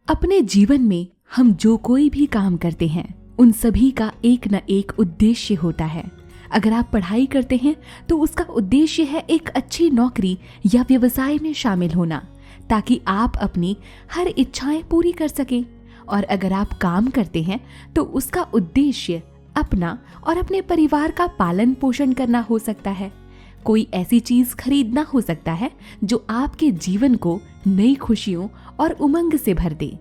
अपने जीवन में हम जो कोई भी काम करते हैं उन सभी का एक न एक उद्देश्य होता है। अगर आप पढ़ाई करते हैं तो उसका उद्देश्य है एक अच्छी नौकरी या व्यवसाय में शामिल होना, ताकि आप अपनी हर इच्छाएं पूरी कर सकें। और अगर आप काम करते हैं तो उसका उद्देश्य अपना और अपने परिवार का पालन पोषण करना हो सकता है। कोई ऐसी चीज खरीदना हो सकता है जो आपके जीवन को नई खुशियों और उमंग से भर दे।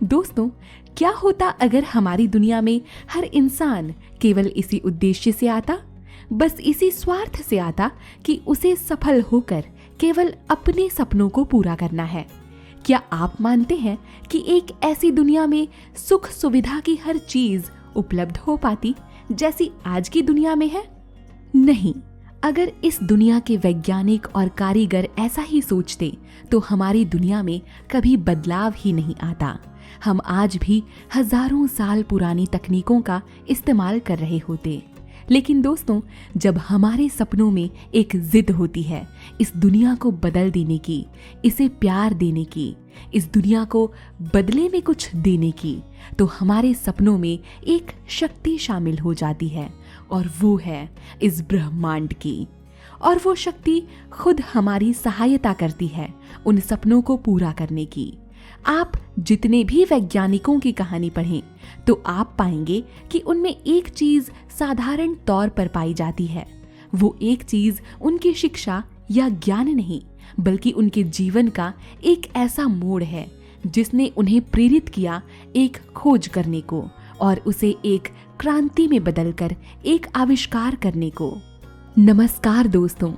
दोस्तों, क्या होता अगर हमारी दुनिया में हर इंसान केवल इसी उद्देश्य से आता, बस इसी स्वार्थ से आता कि उसे सफल होकर केवल अपने सपनों को पूरा करना है। क्या आप मानते हैं कि एक ऐसी दुनिया में सुख सुविधा की हर चीज उपलब्ध हो पाती जैसी आज की दुनिया में है? नहीं। अगर इस दुनिया के वैज्ञानिक और कारीगर ऐसा ही सोचते तो हमारी दुनिया में कभी बदलाव ही नहीं आता। हम आज भी हजारों साल पुरानी तकनीकों का इस्तेमाल कर रहे होते। लेकिन दोस्तों, जब हमारे सपनों में एक जिद होती है इस दुनिया को बदल देने की, इसे प्यार देने की, इस दुनिया को बदले में कुछ देने की, तो हमारे सपनों में एक शक्ति शामिल हो जाती है और वो है इस ब्रह्मांड की। और वो शक्ति खुद हमारी सहायता करती है उन सपनों को पूरा करने की। आप जितने भी वैज्ञानिकों की कहानी पढ़ें तो आप पाएंगे कि उनमें एक चीज साधारण तौर पर पाई जाती है। वो एक चीज उनकी शिक्षा या ज्ञान नहीं, बल्कि उनके जीवन का एक ऐसा मोड़ है जिसने उन्हें प्रेरित किया एक खोज करने को और उसे एक क्रांति में बदलकर एक आविष्कार करने को। नमस्कार दोस्तों,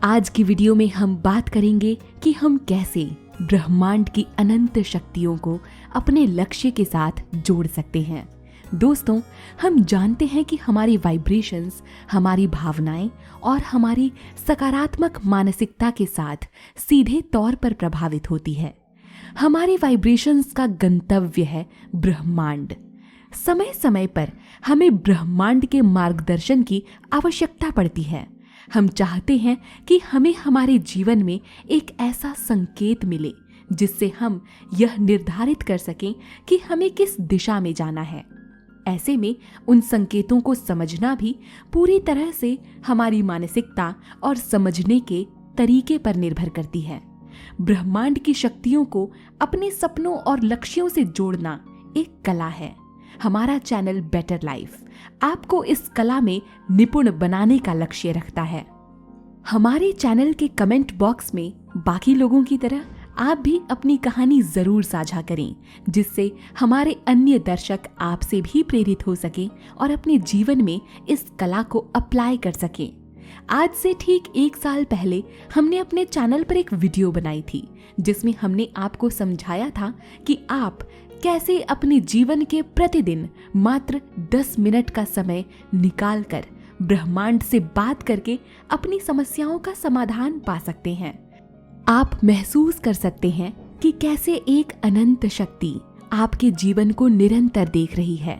आज की वीडियो में हम बात करेंगे कि हम कैसे ब्रह्मांड की अनंत शक्तियों को अपने लक्ष्य के साथ जोड़ सकते हैं। दोस्तों, हम जानते हैं कि हमारी वाइब्रेशंस, हमारी भावनाएं और हमारी सकारात्मक मानसिकता के साथ सीधे तौर पर प्रभावित होती है। हमारी वाइब्रेशंस का गंतव्य है ब्रह्मांड। समय समय पर हमें ब्रह्मांड के मार्गदर्शन की आवश्यकता पड़ती है। हम चाहते हैं कि हमें हमारे जीवन में एक ऐसा संकेत मिले जिससे हम यह निर्धारित कर सकें कि हमें किस दिशा में जाना है। ऐसे में उन संकेतों को समझना भी पूरी तरह से हमारी मानसिकता और समझने के तरीके पर निर्भर करती है। ब्रह्मांड की शक्तियों को अपने सपनों और लक्ष्यों से जोड़ना एक कला है। हमारा चैनल बेटर लाइफ आपको इस कला में निपुण बनाने का लक्ष्य रखता है। हमारे चैनल के कमेंट बॉक्स में बाकी लोगों की तरह आप भी अपनी कहानी जरूर साझा करें, जिससे हमारे अन्य दर्शक आपसे भी प्रेरित हो सकें और अपने जीवन में इस कला को अप्लाई कर सकें। आज से ठीक 1 साल पहले हमने अपने चैनल पर एक वीडियो बनाई थी जिसमें हमने आपको समझाया था कि आप कैसे अपने जीवन के प्रतिदिन मात्र 10 मिनट का समय निकालकर ब्रह्मांड से बात करके अपनी समस्याओं का समाधान पा सकते हैं। आप महसूस कर सकते हैं कि कैसे एक अनंत शक्ति आपके जीवन को निरंतर देख रही है,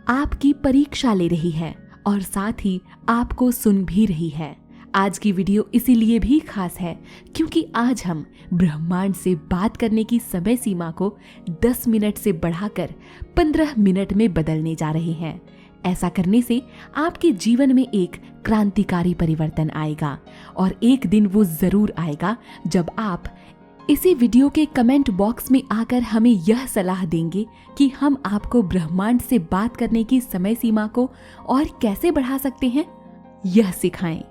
आपकी परीक्षा ले रही है और साथ ही आपको सुन भी रही है। आज की वीडियो इसीलिए भी खास है क्योंकि आज हम ब्रह्मांड से बात करने की समय सीमा को 10 मिनट से बढ़ाकर 15 मिनट में बदलने जा रहे हैं। ऐसा करने से आपके जीवन में एक क्रांतिकारी परिवर्तन आएगा और एक दिन वो जरूर आएगा जब आप इसी वीडियो के कमेंट बॉक्स में आकर हमें यह सलाह देंगे कि हम आपको ब्रह्मांड से बात करने की समय सीमा को और कैसे बढ़ा सकते हैं, यह सिखाएं।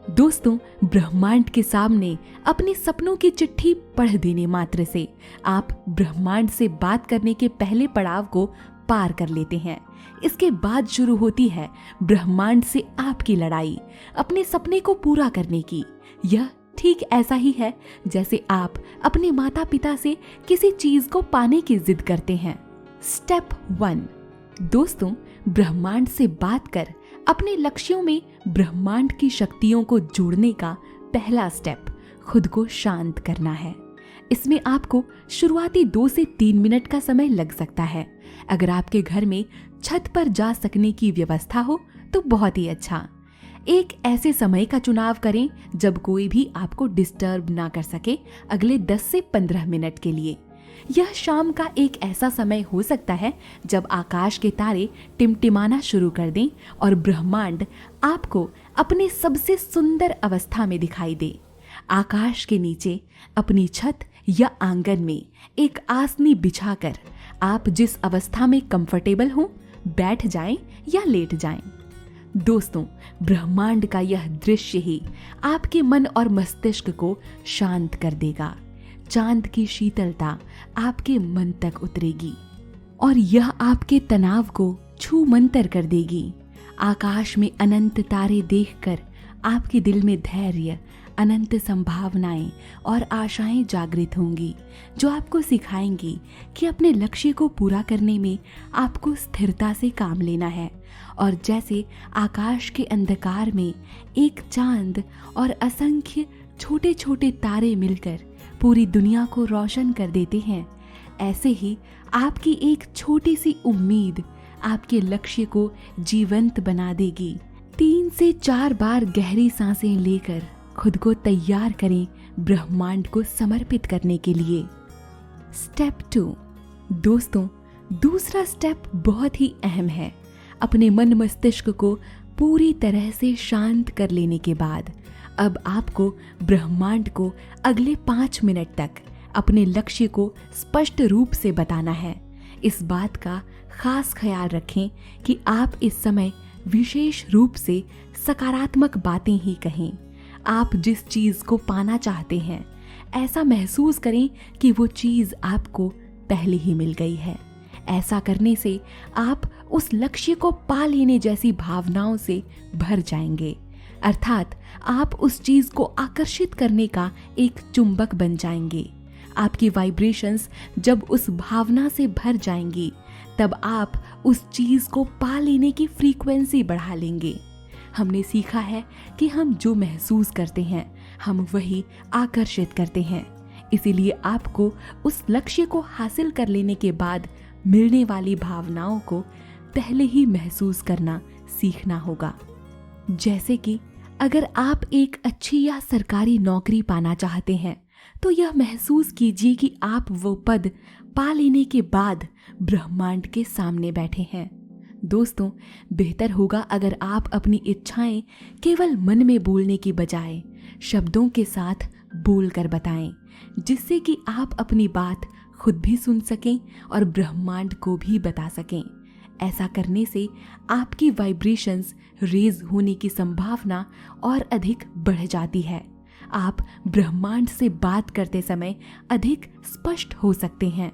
दोस्तों, ब्रह्मांड के सामने अपने सपनों की चिट्ठी पढ़ देने मात्र से आप ब्रह्मांड से बात करने के पहले पड़ाव को पार कर लेते हैं। इसके बाद शुरू होती है ब्रह्मांड से आपकी लड़ाई अपने सपने को पूरा करने की। यह ठीक ऐसा ही है जैसे आप अपने माता पिता से किसी चीज को पाने की जिद करते हैं। स्टेप 1, दोस्तों, ब्रह्मांड से बात कर अपने लक्ष्यों में ब्रह्मांड की शक्तियों को जोड़ने का पहला स्टेप खुद को शांत करना है। इसमें आपको शुरुआती 2 से 3 मिनट का समय लग सकता है। अगर आपके घर में छत पर जा सकने की व्यवस्था हो तो बहुत ही अच्छा। एक ऐसे समय का चुनाव करें जब कोई भी आपको डिस्टर्ब ना कर सके अगले 10 से 15 मिनट के लिए। यह शाम का एक ऐसा समय हो सकता है जब आकाश के तारे टिमटिमाना शुरू कर दें और ब्रह्मांड आपको अपने सबसे सुंदर अवस्था में दिखाई दे। आकाश के नीचे अपनी छत या आंगन में एक आसनी बिछाकर आप जिस अवस्था में कंफर्टेबल हो बैठ जाएं या लेट जाएं। दोस्तों, ब्रह्मांड का यह दृश्य ही आपके मन और मस्तिष्क को शांत कर देगा। चांद की शीतलता आपके मन तक उतरेगी और यह आपके तनाव को छू मंतर कर देगी। आकाश में अनंत तारे देखकर आपके दिल में धैर्य, अनंत संभावनाएं और आशाएं जागृत होंगी, जो आपको सिखाएंगी कि अपने लक्ष्य को पूरा करने में आपको स्थिरता से काम लेना है। और जैसे आकाश के अंधकार में एक चांद और असंख्य छोटे छोटे तारे मिलकर पूरी दुनिया को रोशन कर देते हैं, ऐसे ही आपकी एक छोटी सी उम्मीद आपके लक्ष्य को जीवंत बना देगी। 3 से 4 बार गहरी सांसें लेकर खुद को तैयार करें ब्रह्मांड को समर्पित करने के लिए। स्टेप 2। दोस्तों, दूसरा स्टेप बहुत ही अहम है। अपने मन मस्तिष्क को पूरी तरह से शांत कर लेने के बाद अब आपको ब्रह्मांड को अगले 5 मिनट तक अपने लक्ष्य को स्पष्ट रूप से बताना है। इस बात का खास ख्याल रखें कि आप इस समय विशेष रूप से सकारात्मक बातें ही कहें। आप जिस चीज को पाना चाहते हैं ऐसा महसूस करें कि वो चीज आपको पहले ही मिल गई है। ऐसा करने से आप उस लक्ष्य को पा लेने जैसी भावनाओं से भर जाएंगे, अर्थात आप उस चीज को आकर्षित करने का एक चुंबक बन जाएंगे। आपकी वाइब्रेशंस जब उस भावना से भर जाएंगी तब आप उस चीज को पा लेने की फ्रीक्वेंसी बढ़ा लेंगे। हमने सीखा है कि हम जो महसूस करते हैं हम वही आकर्षित करते हैं। इसीलिए आपको उस लक्ष्य को हासिल कर लेने के बाद मिलने वाली भावनाओं को पहले ही महसूस करना सीखना होगा। जैसे कि अगर आप एक अच्छी या सरकारी नौकरी पाना चाहते हैं तो यह महसूस कीजिए कि आप वो पद पा लेने के बाद ब्रह्मांड के सामने बैठे हैं। दोस्तों, बेहतर होगा अगर आप अपनी इच्छाएं केवल मन में बोलने की बजाय शब्दों के साथ बोलकर बताएं, जिससे कि आप अपनी बात खुद भी सुन सकें और ब्रह्मांड को भी बता सकें। ऐसा करने से आपकी वाइब्रेशंस रेज होने की संभावना और अधिक बढ़ जाती है। आप ब्रह्मांड से बात करते समय अधिक स्पष्ट हो सकते हैं।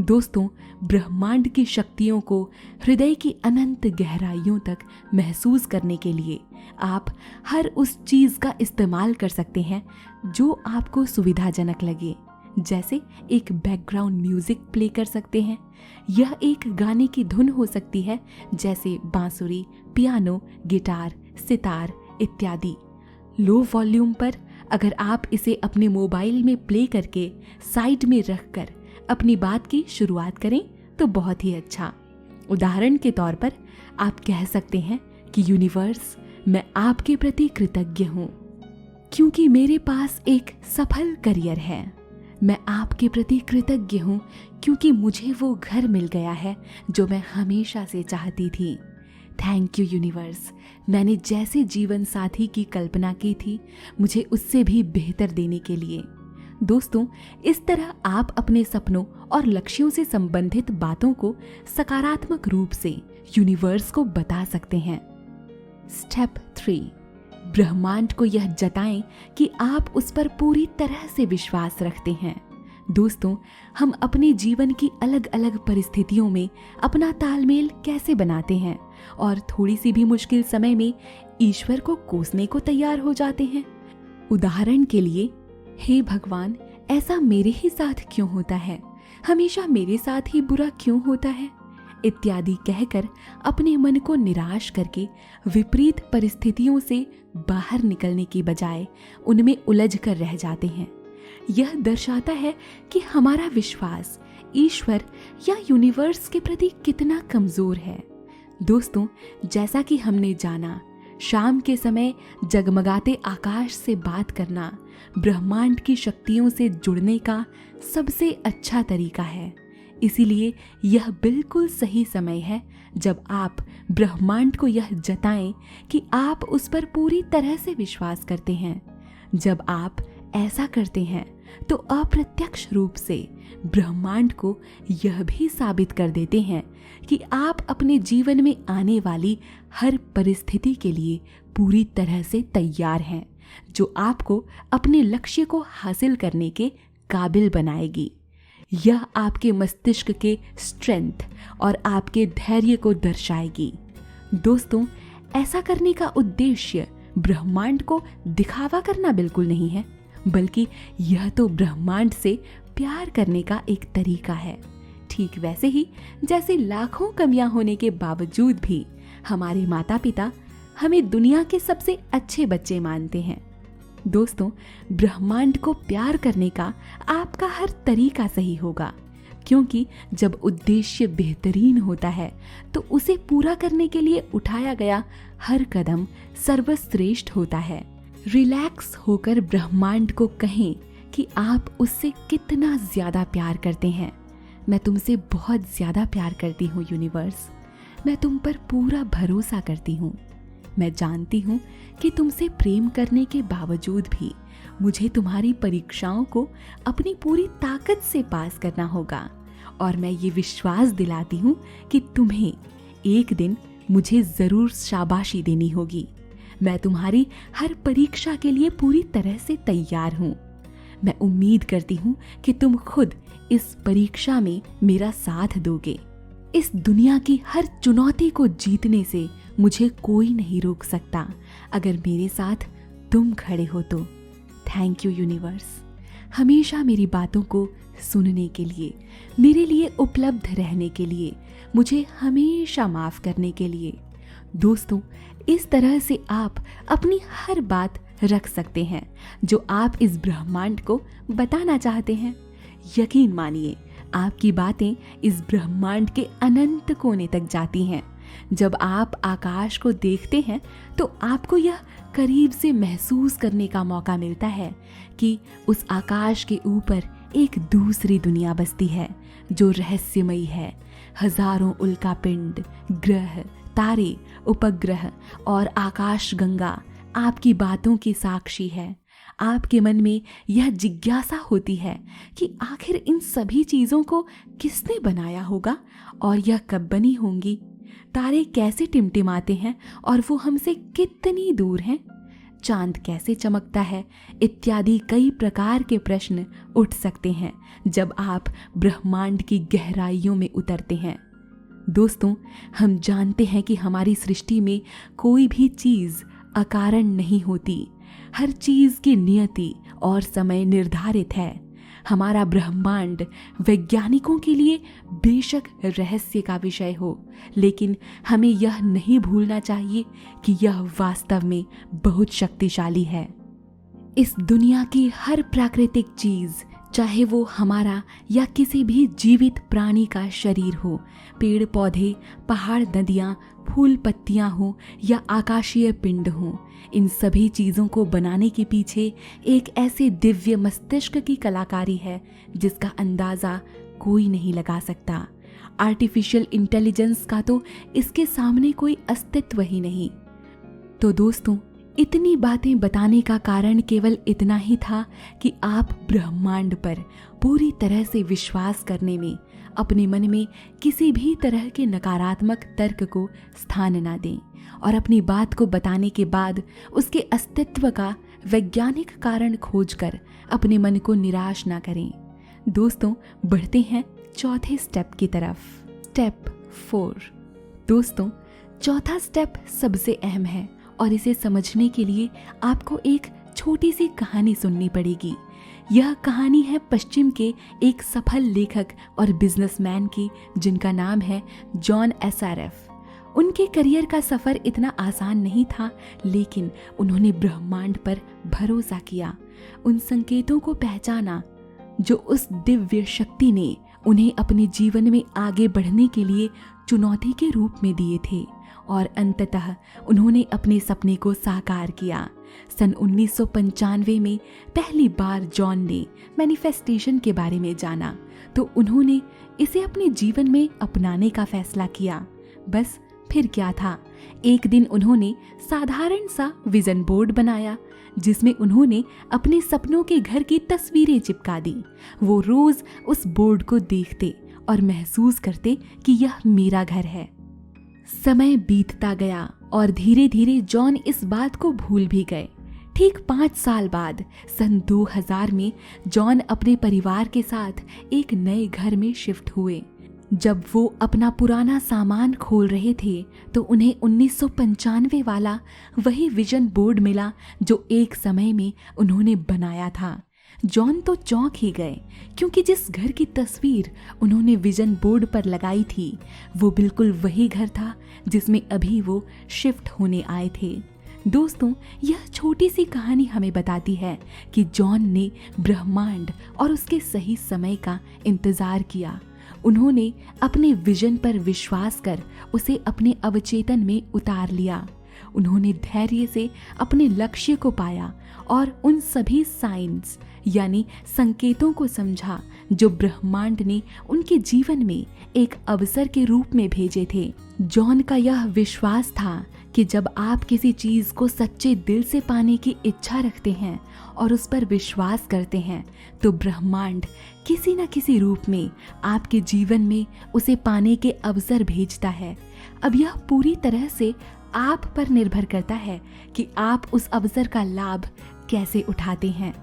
दोस्तों, ब्रह्मांड की शक्तियों को हृदय की अनंत गहराइयों तक महसूस करने के लिए आप हर उस चीज का इस्तेमाल कर सकते हैं जो आपको सुविधाजनक लगे। जैसे एक बैकग्राउंड म्यूजिक प्ले कर सकते हैं। यह एक गाने की धुन हो सकती है, जैसे बांसुरी, पियानो, गिटार, सितार इत्यादि। लो वॉल्यूम पर अगर आप इसे अपने मोबाइल में प्ले करके साइड में रखकर अपनी बात की शुरुआत करें तो बहुत ही अच्छा। उदाहरण के तौर पर आप कह सकते हैं कि यूनिवर्स, मैं आपके प्रति कृतज्ञ हूँ क्योंकि मेरे पास एक सफल करियर है। मैं आपके प्रति कृतज्ञ हूँ क्योंकि मुझे वो घर मिल गया है जो मैं हमेशा से चाहती थी। थैंक यू यूनिवर्स, मैंने जैसे जीवन साथी की कल्पना की थी मुझे उससे भी बेहतर देने के लिए। दोस्तों, इस तरह आप अपने सपनों और लक्ष्यों से संबंधित बातों को सकारात्मक रूप से यूनिवर्स को बता सकते हैं। स्टेप 3, ब्रह्मांड को यह जताएं कि आप उस पर पूरी तरह से विश्वास रखते हैं। दोस्तों, हम अपने जीवन की अलग अलग परिस्थितियों में अपना तालमेल कैसे बनाते हैं और थोड़ी सी भी मुश्किल समय में ईश्वर को कोसने को तैयार हो जाते हैं। उदाहरण के लिए, हे भगवान, ऐसा मेरे ही साथ क्यों होता है? हमेशा मेरे साथ ही बुरा क्यों होता है? इत्यादि कहकर अपने मन को निराश करके विपरीत परिस्थितियों से बाहर निकलने की बजाय उनमें उलझ कर रह जाते हैं। यह दर्शाता है कि हमारा विश्वास ईश्वर या यूनिवर्स के प्रति कितना कमजोर है। दोस्तों, जैसा कि हमने जाना, शाम के समय जगमगाते आकाश से बात करना ब्रह्मांड की शक्तियों से जुड़ने का सबसे अच्छा तरीका है। इसीलिए यह बिल्कुल सही समय है जब आप ब्रह्मांड को यह जताएं कि आप उस पर पूरी तरह से विश्वास करते हैं। जब आप ऐसा करते हैं तो अप्रत्यक्ष रूप से ब्रह्मांड को यह भी साबित कर देते हैं कि आप अपने जीवन में आने वाली हर परिस्थिति के लिए पूरी तरह से तैयार हैं, जो आपको अपने लक्ष्य को हासिल करने के काबिल बनाएगी। यह आपके मस्तिष्क के स्ट्रेंथ और आपके धैर्य को दर्शाएगी। दोस्तों, ऐसा करने का उद्देश्य ब्रह्मांड को दिखावा करना बिल्कुल नहीं है, बल्कि यह तो ब्रह्मांड से प्यार करने का एक तरीका है। ठीक वैसे ही जैसे लाखों कमियां होने के बावजूद भी हमारे माता पिता हमें दुनिया के सबसे अच्छे बच्चे मानते हैं। दोस्तों, ब्रह्मांड को प्यार करने का आपका हर तरीका सही होगा, क्योंकि जब उद्देश्य बेहतरीन होता है तो उसे पूरा करने के लिए उठाया गया हर कदम सर्वश्रेष्ठ होता है। रिलैक्स होकर ब्रह्मांड को कहें कि आप उससे कितना ज्यादा प्यार करते हैं। मैं तुमसे बहुत ज्यादा प्यार करती हूँ यूनिवर्स। मैं तुम पर पूरा भरोसा करती हूँ। मैं जानती हूँ कि तुमसे प्रेम करने के बावजूद भी मुझे तुम्हारी परीक्षाओं को अपनी पूरी ताकत से पास करना होगा, और मैं ये विश्वास दिलाती हूँ कि तुम्हें एक दिन मुझे जरूर शाबाशी देनी होगी। मैं तुम्हारी हर परीक्षा के लिए पूरी तरह से तैयार हूँ। मैं उम्मीद करती हूँ कि तुम खुद इस परीक्षा में मेरा साथ दोगे। इस दुनिया की हर चुनौती को जीतने से मुझे कोई नहीं रोक सकता अगर मेरे साथ तुम खड़े हो तो। थैंक यू यूनिवर्स, हमेशा मेरी बातों को सुनने के लिए, मेरे लिए उपलब्ध रहने के लिए, मुझे हमेशा माफ करने के लिए। दोस्तों, इस तरह से आप अपनी हर बात रख सकते हैं जो आप इस ब्रह्मांड को बताना चाहते हैं। यकीन मानिए, आपकी बातें इस ब्रह्मांड के अनंत कोने तक जाती हैं। जब आप आकाश को देखते हैं तो आपको यह करीब से महसूस करने का मौका मिलता है कि उस आकाश के ऊपर एक दूसरी दुनिया बसती है जो रहस्यमयी है। हजारों उल्कापिंड, ग्रह, तारे, उपग्रह और आकाशगंगा आपकी बातों की साक्षी है। आपके मन में यह जिज्ञासा होती है कि आखिर इन सभी चीजों को किसने बनाया होगा और यह कब बनी होंगी। तारे कैसे टिमटिमाते हैं और वो हमसे कितनी दूर हैं। चांद कैसे चमकता है, इत्यादि कई प्रकार के प्रश्न उठ सकते हैं जब आप ब्रह्मांड की गहराइयों में उतरते हैं। दोस्तों, हम जानते हैं कि हमारी सृष्टि में कोई भी चीज अकारण नहीं होती। हर चीज की नियति और समय निर्धारित है। हमारा ब्रह्मांड वैज्ञानिकों के लिए बेशक रहस्य का विषय हो, लेकिन हमें यह नहीं भूलना चाहिए कि यह वास्तव में बहुत शक्तिशाली है। इस दुनिया की हर प्राकृतिक चीज, चाहे वो हमारा या किसी भी जीवित प्राणी का शरीर हो, पेड़ पौधे, पहाड़, नदियाँ, फूल पत्तियाँ हो या आकाशीय पिंड हो, इन सभी चीज़ों को बनाने के पीछे एक ऐसे दिव्य मस्तिष्क की कलाकारी है जिसका अंदाज़ा कोई नहीं लगा सकता। आर्टिफिशियल इंटेलिजेंस का तो इसके सामने कोई अस्तित्व ही नहीं। तो दोस्तों, इतनी बातें बताने का कारण केवल इतना ही था कि आप ब्रह्मांड पर पूरी तरह से विश्वास करने में अपने मन में किसी भी तरह के नकारात्मक तर्क को स्थान ना दें और अपनी बात को बताने के बाद उसके अस्तित्व का वैज्ञानिक कारण खोजकर अपने मन को निराश ना करें। दोस्तों, बढ़ते हैं चौथे स्टेप की तरफ। स्टेप 4। दोस्तों, चौथा स्टेप सबसे अहम है और इसे समझने के लिए आपको एक छोटी सी कहानी सुननी पड़ेगी। यह कहानी है पश्चिम के एक सफल लेखक और बिजनेसमैन की, जिनका नाम है जॉन एसआरएफ। उनके करियर का सफर इतना आसान नहीं था, लेकिन उन्होंने ब्रह्मांड पर भरोसा किया, उन संकेतों को पहचाना जो उस दिव्य शक्ति ने उन्हें अपने जीवन में आगे बढ़ने के लिए चुनौती के रूप में दिए थे, और अंततः उन्होंने अपने सपने को साकार किया। सन 1995 में पहली बार जॉन ने मैनिफेस्टेशन के बारे में जाना तो उन्होंने इसे अपने जीवन में अपनाने का फैसला किया। बस फिर क्या था, एक दिन उन्होंने साधारण सा विजन बोर्ड बनाया जिसमें उन्होंने अपने सपनों के घर की तस्वीरें चिपका दी। वो रोज उस बोर्ड को देखते और महसूस करते कि यह मेरा घर है। समय बीतता गया और धीरे धीरे जॉन इस बात को भूल भी गए। ठीक 5 साल बाद सन 2000 में जॉन अपने परिवार के साथ एक नए घर में शिफ्ट हुए। जब वो अपना पुराना सामान खोल रहे थे तो उन्हें 1995 वाला वही विजन बोर्ड मिला जो एक समय में उन्होंने बनाया था। जॉन तो चौंक ही गए क्योंकि जिस घर की तस्वीर उन्होंने विजन बोर्ड पर लगाई थी वो बिल्कुल वही घर था जिसमें अभी वो शिफ्ट होने आए थे। दोस्तों, यह छोटी सी कहानी हमें बताती है कि जॉन ने ब्रह्मांड और उसके सही समय का इंतजार किया। उन्होंने अपने विजन पर विश्वास कर उसे अपने अवचेतन में उतार लिया। उन्होंने धैर्य से अपने लक्ष्य को पाया और उन सभी साइंस यानी संकेतों को समझा जो ब्रह्मांड ने उनके जीवन में एक अवसर के रूप में भेजे थे। जॉन का यह विश्वास था कि जब आप किसी चीज को सच्चे दिल से पाने की इच्छा रखते हैं और उस पर विश्वास करते हैं तो ब्रह्मांड किसी न किसी रूप में आपके जीवन में उसे पाने के अवसर भेजता है। अब यह पूरी तरह से आप पर निर्भर करता है कि आप उस अवसर का लाभ कैसे उठाते हैं।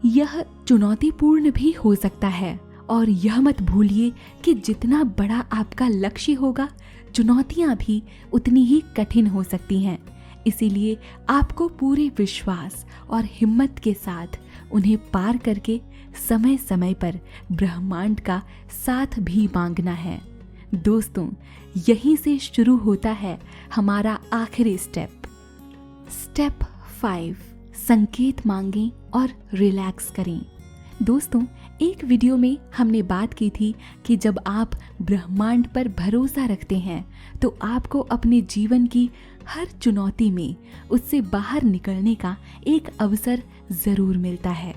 यह चुनौतीपूर्ण भी हो सकता है और यह मत भूलिए कि जितना बड़ा आपका लक्ष्य होगा चुनौतियां भी उतनी ही कठिन हो सकती हैं। इसीलिए आपको पूरे विश्वास और हिम्मत के साथ उन्हें पार करके समय समय पर ब्रह्मांड का साथ भी मांगना है। दोस्तों, यहीं से शुरू होता है हमारा आखिरी स्टेप 5, संकेत मांगें और रिलैक्स करें। दोस्तों, एक वीडियो में हमने बात की थी कि जब आप ब्रह्मांड पर भरोसा रखते हैं तो आपको अपने जीवन की हर चुनौती में उससे बाहर निकलने का एक अवसर जरूर मिलता है।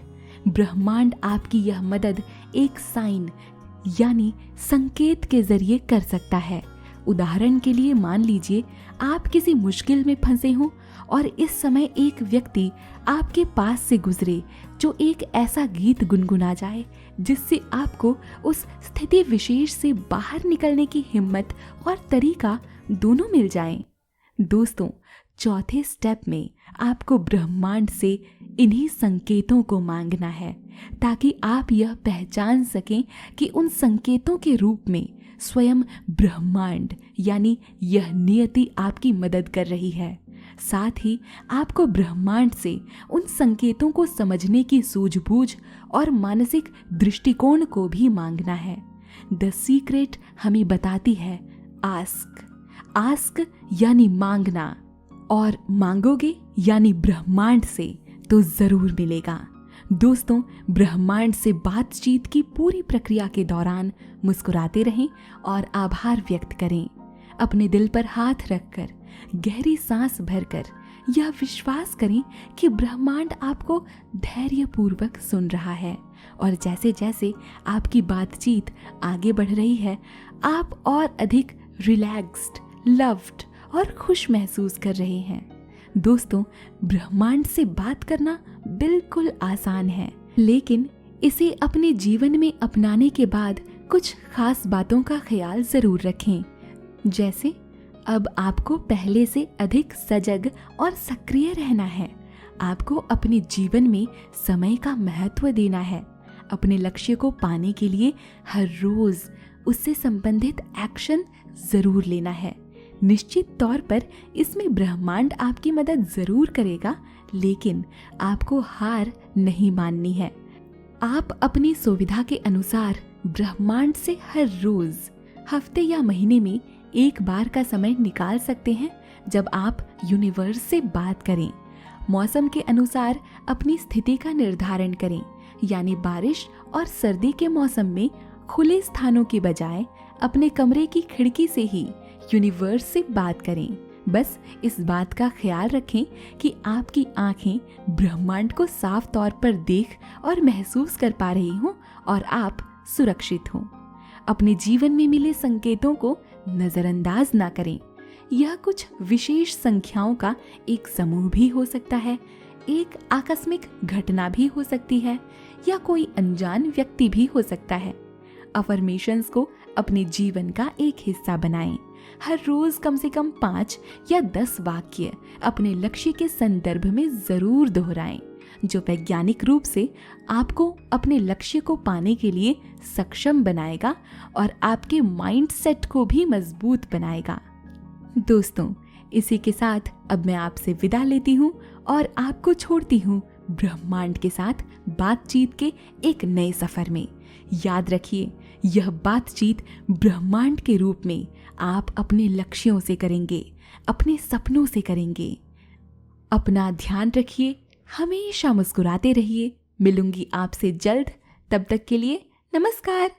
ब्रह्मांड आपकी यह मदद एक साइन यानी संकेत के जरिए कर सकता है। उदाहरण के लिए मान लीजिए आप किसी मुश्किल में फंसे हों और इस समय एक व्यक्ति आपके पास से गुजरे जो एक ऐसा गीत गुनगुना जाए जिससे आपको उस स्थिति विशेष से बाहर निकलने की हिम्मत और तरीका दोनों मिल जाएं। दोस्तों, चौथे स्टेप में आपको ब्रह्मांड से इन्हीं संकेतों को मांगना है ताकि आप यह पहचान सकें कि उन संकेतों के रूप में स्वयं ब्रह्मांड यानी यह नियति आपकी मदद कर रही है। साथ ही आपको ब्रह्मांड से उन संकेतों को समझने की सूझबूझ और मानसिक दृष्टिकोण को भी मांगना है। द सीक्रेट हमें बताती है आस्क यानी मांगना, और मांगोगे यानी ब्रह्मांड से तो जरूर मिलेगा। दोस्तों, ब्रह्मांड से बातचीत की पूरी प्रक्रिया के दौरान मुस्कुराते रहें और आभार व्यक्त करें। अपने दिल पर हाथ रखकर गहरी सांस भरकर यह विश्वास करें कि ब्रह्मांड आपको धैर्यपूर्वक सुन रहा है और जैसे जैसे आपकी बातचीत आगे बढ़ रही है आप और अधिक रिलैक्स्ड, लव्ड और खुश महसूस कर रहे हैं। दोस्तों, ब्रह्मांड से बात करना बिल्कुल आसान है, लेकिन इसे अपने जीवन में अपनाने के बाद कुछ खास बातों का ख्याल जरूर रखें। जैसे अब आपको पहले से अधिक सजग और सक्रिय रहना है। आपको अपने जीवन में समय का महत्व देना है। अपने लक्ष्य को पाने के लिए हर रोज उससे संबंधित एक्शन जरूर लेना है। निश्चित तौर पर इसमें ब्रह्मांड आपकी मदद जरूर करेगा, लेकिन आपको हार नहीं माननी है। आप अपनी सुविधा के अनुसार ब्रह्मांड से हर रोज, हफ्ते या महीने में एक बार का समय निकाल सकते हैं जब आप यूनिवर्स से बात करें। मौसम के अनुसार अपनी स्थिति का निर्धारण करें, यानी बारिश और सर्दी के मौसम में खुले स्थानों के बजाय अपने कमरे की खिड़की से ही यूनिवर्स से बात करें। बस इस बात का ख्याल रखें कि आपकी आंखें ब्रह्मांड को साफ तौर पर देख और महसूस कर पा रही हों और आप सुरक्षित हों। अपने जीवन में मिले संकेतों को नजरअंदाज ना करें। यह कुछ विशेष संख्याओं का एक समूह भी हो सकता है, एक आकस्मिक घटना भी हो सकती है, या कोई अनजान व्यक्ति भी हो सकता है। अफर्मेशंस को अपने जीवन का एक हिस्सा बनाएं। हर रोज कम से कम 5 या 10 वाक्य अपने लक्ष्य के संदर्भ में जरूर दोहराएं, जो वैज्ञानिक रूप से आपको अपने लक्ष्य को पाने के लिए सक्षम बनाएगा और आपके माइंडसेट को भी मजबूत बनाएगा। दोस्तों, इसी के साथ अब मैं आपसे विदा लेती हूँ और आपको छोड़ती हूँ ब्रह्मांड के साथ बातचीत के एक नए सफर में। याद रखिए, यह बातचीत ब्रह्मांड के रूप में आप अपने लक्ष्यों से करेंगे, अपने सपनों से करेंगे। अपना ध्यान रखिए, हमेशा मुस्कुराते रहिए। मिलूंगी आपसे जल्द, तब तक के लिए नमस्कार।